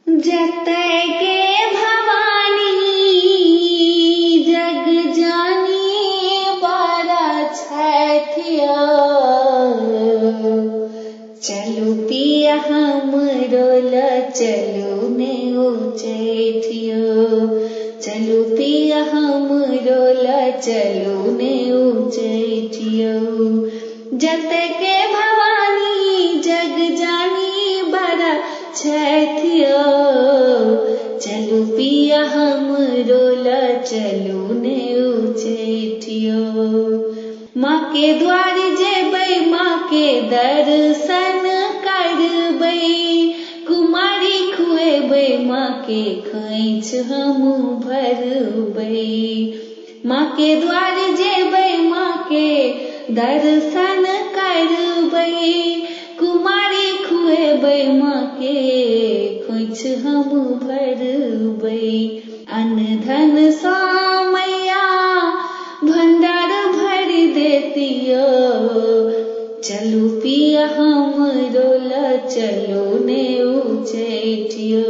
जतय के भवानी जग जानी बड़ा छैठिया। चलू पिया हमरो ल चलू ने उचैठियो। चलू पिया हमरो ल चलू ने उचैठियो। जतय के भवानी जग जानी बड़ा छैठियो। चलू पिया हमरो ल चलू ने उचैठियो। माँ के द्वार जेबै माँ के दर्शन करबै। कुमारी खुएबै माँ के खोइछ हम भरबै। माँ के द्वार जेबै माँ के दर्शन करबै। कुमारी खुएबै माँ के खोइछ हम भरबै। अन्न धन सँ मैया भंडार भर देतियो। चलू पिया हमरो ल चलू ने उचैठियो।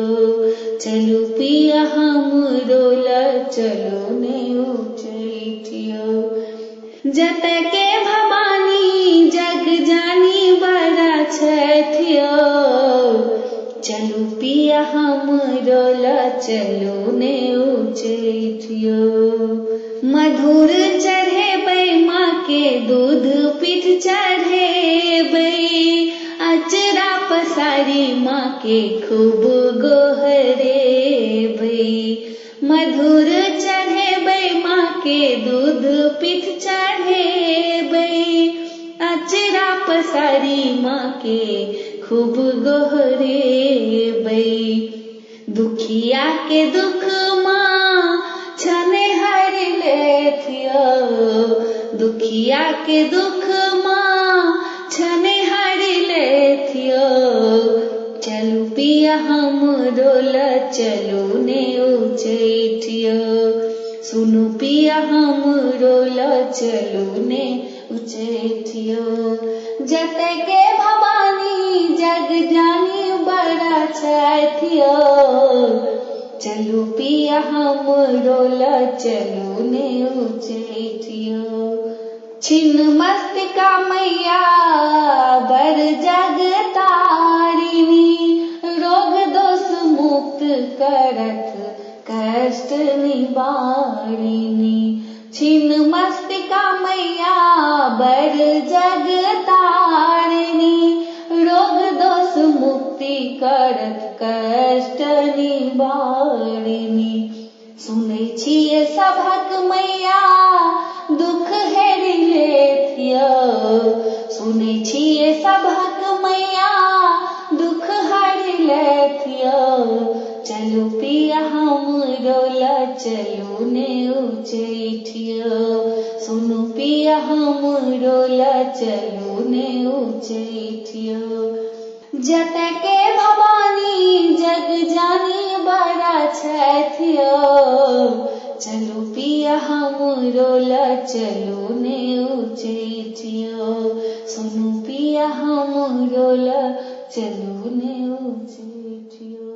चलू पिया हमरो ल चलू ने उचैठियो। जतय के भवानी जग जानी बड़ा छैठियो। चलू पिया हमरो ल चलू ने उचैठियो। मधुर चढ़ेबै माँ के दूध पीठ चढ़ेबै। अचरा पसारी माँ के खूब गोहरेबै। मधुर चढ़ेबै माँ के दूध पीठ चढ़ेबै। अचरा पसारी माँ के खूब गोहरेबै। दुखिया के दुख माँ छने हर लेथियो। दुखिया के दुख माँ छने हर लेथियो। चलू पिया हमरो ल चलू ने उचैठियो। सुनु पिया हमरो ल चलू ने उचैठियो। जतय के भवानी जग जानी बड़ा छैठियो। चलू पिया हमरो ल चलू ने उचैठियो। छिन्न मस्तिका मैया बर जग तारिणी। रोग दोष मुक्त करत कष्ट निवारिणी। छिन्न मस्तिका मैया बर जग तारिणी। रोग दोष मुक्ति करत कष्ट निवारिणी। सुनै छियै सभक मैया दुख हेरि लेथियो। सुनै छियै सभक मैया दुख हरि लेथियो। चलू पिया हमरो ल चलू ने उचैठियो। सुनु पिया हमरो ल चलू ने उचैठियो। जतय के भवानी जग जानी बड़ा छैठियो। चलू पिया हमरो ल चलू ने उचैठियो। सुनु पिया हमरो ल चलू ने उचैठियो।